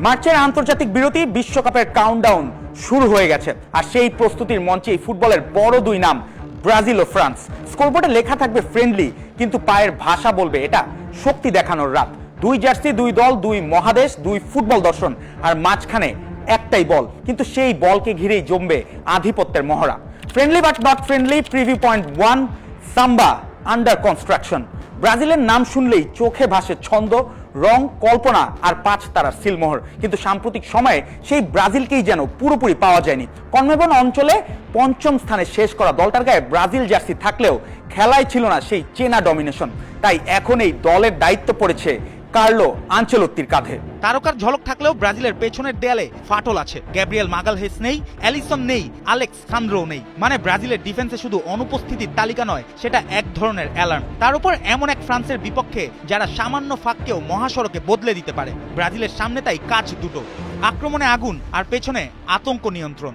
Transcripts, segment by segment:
মার্চের আন্তর্জাতিক বিরতি, বিশ্বকাপের কাউন্টডাউন শুরু হয়ে গেছে। আর সেই প্রস্তুতির মঞ্চেই ফুটবলের বড় দুই নাম ব্রাজিল ও ফ্রান্স। স্কোরবোর্ডে লেখা থাকবে ফ্রেন্ডলি, কিন্তু পায়ের ভাষা বলবে এটা শক্তি দেখানোর রাত। দুই জার্সি, দুই দল, দুই মহাদেশ, দুই ফুটবল দর্শন, আর মাঝখানে একটাই বল, কিন্তু সেই বলকে ঘিরেই জমবে আধিপত্যের মহড়া। Friendly but not friendly, preview point 1, samba under construction. ব্রাজিলের নাম শুনলেই চোখে ভাসে ছন্দ, রং, কল্পনা আর 5 তারার সিলমোহর। কিন্তু সাম্প্রতিক সময়ে সেই ব্রাজিলকেই যেন পুরোপুরি পাওয়া যায়নি। কনমেবল অঞ্চলে 5ম স্থানে শেষ করা দলটার গায়ে ব্রাজিল জার্সি থাকলেও খেলায় ছিল না সেই চেনা ডমিনেশন। তাই এখন এই দলের দায়িত্ব পড়েছে কার্লো আনচেলত্তির কাঁধে। তারকার ঝলক থাকলেও ব্রাজিলের পেছনের দেয়ালে ফাটল আছে। গ্যাব্রিয়েল মাগালহেস নেই, অ্যালিসন নেই, আলেক্স সান্দ্রো নেই। মানে ব্রাজিলের ডিফেন্সে শুধু অনুপস্থিতির তালিকা নয়, সেটা এক ধরনের অ্যালার্ম। তার উপর এমন এক ফ্রান্সের বিপক্ষে যারা সামান্য ফাঁককেও মহাসড়কে বদলে দিতে পারে। ব্রাজিলের সামনে তাই কাজ দুটো, আক্রমণে আগুন আর পেছনে আতঙ্ক নিয়ন্ত্রণ।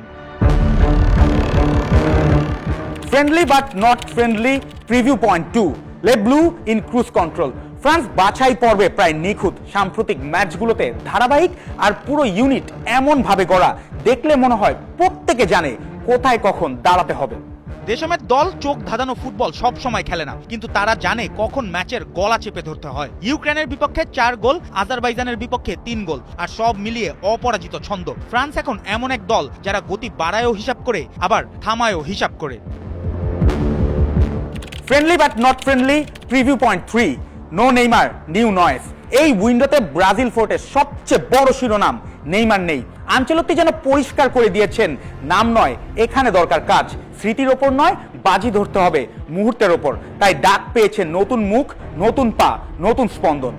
Friendly but not friendly, preview point 2, Les Bleus in cruise control. France বাছাই পর্বে প্রায় নিখুঁত। সাম্প্রতিক ম্যাচগুলোতে ধারাবাহিক আর পুরো ইউনিট এমন ভাবে গড়া, দেখলে মনে হয় প্রত্যেকে জানে কোথায় কখন দাঁড়াতে হবে। দেশমের দল চোখ ধাঁধানো ফুটবল সব সময় খেলে না, কিন্তু তারা জানে কখন ম্যাচের গলা চেপে ধরতে হয়। ইউক্রেনের বিপক্ষে 4 গোল, আজারবাইজানের বিপক্ষে 3 গোল, আর সব মিলিয়ে অপরাজিত ছন্দ। ফ্রান্স এখন এমন এক দল যারা গতি বাড়ায়ও হিসাব করে, আবার থামায়ও হিসাব করে। Friendly but not friendly, preview point 3, no Neymar new noise. এই উইন্ডোতে ব্রাজিল ফোর্টের সবচেয়ে বড় শিরোনাম নেইমার নেই। আনচেলত্তি যেন পরিষ্কার করে দিয়েছেন, নাম নয় এখানে দরকার কাজ। স্মৃতির ওপর নয়, বাজি ধরতে হবে মুহূর্তের ওপর। তাই ডাক পেয়েছে নতুন মুখ, নতুন পা, নতুন স্পন্দন।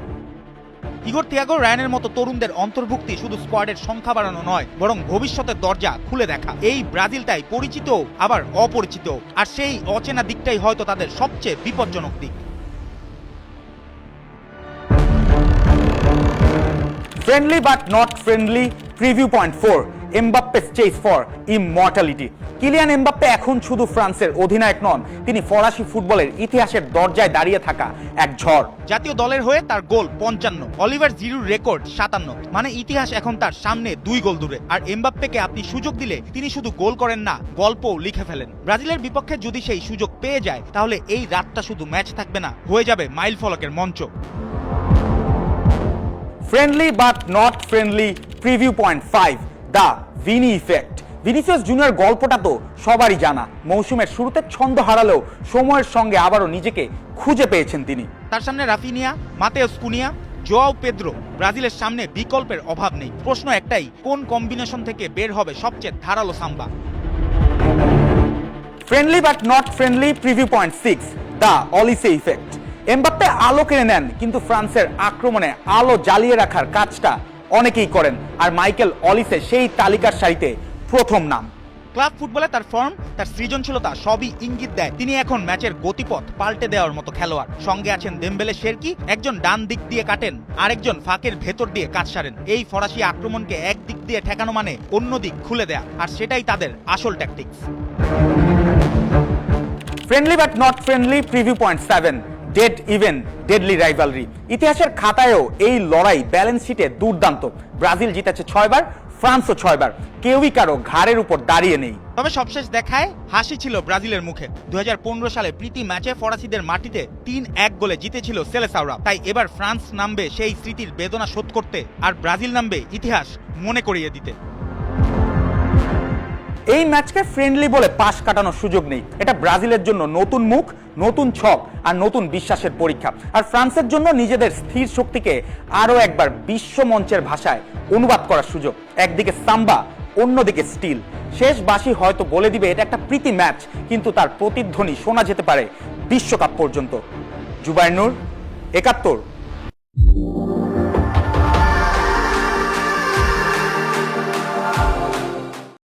ইগোর থিয়াগো রায়ানের মতো তরুণদের অন্তর্ভুক্তি শুধু স্কোয়াডের সংখ্যা বাড়ানো নয়, বরং ভবিষ্যতের দরজা খুলে দেখা। এই ব্রাজিলটাই পরিচিত আবার অপরিচিত, আর সেই অচেনা দিকটাই হয়তো তাদের সবচেয়ে বিপজ্জনক দিক। Friendly but not friendly, preview point 4, এমবাপ্পে's chase for immortality। Kylian Mbappe এখন শুধু ফ্রান্সের অধিনায়ক নন, তিনি ফরাসি ফুটবলের ইতিহাসের দরজায় দাঁড়িয়ে থাকা এক ঝড়। জাতীয় দলের হয়ে তার গোল 55, অলিভার জিরুর রেকর্ড 57। মানে ইতিহাস এখন তার সামনে 2 গোল দূরে। আর এমবাপ্পেকে আপনি সুযোগ দিলে তিনি শুধু গোল করেন না, গল্পও লিখে ফেলেন। ব্রাজিলের বিপক্ষে যদি সেই সুযোগ পেয়ে যায়, তাহলে এই রাতটা শুধু ম্যাচ থাকবে না, হয়ে যাবে মাইল ফলকের মঞ্চ। Friendly but not friendly, preview point 5, the Vini effect. Vinicius junior গল্পটা তো সবারই জানা। মৌসুমের শুরুতে ছন্দ হারালেও সময়ের সঙ্গে আবারও নিজেকে খুঁজে পেয়েছেন তিনি। তার সামনে রাফিনিয়া, মাতেওস কুনিয়া, জোয়াও পেদ্রো। ব্রাজিলের সামনে বিকল্পের অভাব নেই। প্রশ্ন একটাই, কোন কম্বিনেশন থেকে বের হবে সবচেয়ে ধারালো সাম্বা? Friendly but not friendly, preview point 6, the Olise effect. Mbappe আলো কিনে নেন, কিন্তু ফ্রান্সের আক্রমণে আলো জ্বালিয়ে রাখার কাজটা অনেকেই করেন। আর মাইকেল অলিসে সেই তালিকার সারিতে প্রথম নাম। ক্লাব ফুটবলে তার ফর্ম, তার সৃজনশীলতা সবই ইঙ্গিত দেয় তিনি এখন ম্যাচের গতিপথ পাল্টে দেওয়ার মতো খেলোয়াড়। সঙ্গে আছেন দেমবেলে, শেরকি। একজন ডান দিক দিয়ে কাটেন, আরেকজন ফাঁকের ভেতর দিয়ে কাজ সারেন। এই ফরাসি আক্রমণকে এক দিক দিয়ে ঠেকানো মানে অন্য দিক খুলে দেয়া, আর সেটাই তাদের আসল tactics. Friendly but not friendly, preview point 7, dead even deadly rivalry. ইতিহাসের খাতায়ও এই লড়াই ব্যালেন্স শিটে দুর্দান্ত। ব্রাজিল জিতেছে 6 বার, ফ্রান্সও 6 বার। কেউই কারো ঘাড়ের উপর দাঁড়িয়ে নেই। তবে সবশেষ দেখায় হাসি ছিল ব্রাজিলের মুখে। 2015 সালে প্রীতি ম্যাচে ফরাসিদের মাটিতে 3-1 গোলে জিতেছিল সেলেসাওরা। তাই এবার ফ্রান্স নামবে সেই স্মৃতির বেদনা শোধ করতে, আর ব্রাজিল নামবে ইতিহাস মনে করিয়ে দিতে। এই ম্যাচকে ফ্রেন্ডলি বলে পাশ কাটানোর সুযোগ নেই। এটা ব্রাজিলের জন্য নতুন মুখ, নতুন ছক আর নতুন বিশ্বাসের পরীক্ষা। আর ফ্রান্সের জন্য নিজেদের স্থির শক্তিকে আরো একবার বিশ্ব মঞ্চের ভাষায় অনুবাদ করার সুযোগ। একদিকে সাম্বা, অন্যদিকে স্টিল। শেষ বাঁশি হয়তো বলে দিবে এটা একটা প্রীতি ম্যাচ, কিন্তু তার প্রতিধ্বনি শোনা যেতে পারে বিশ্বকাপ পর্যন্ত। জুবায়ের নূর, ৭১।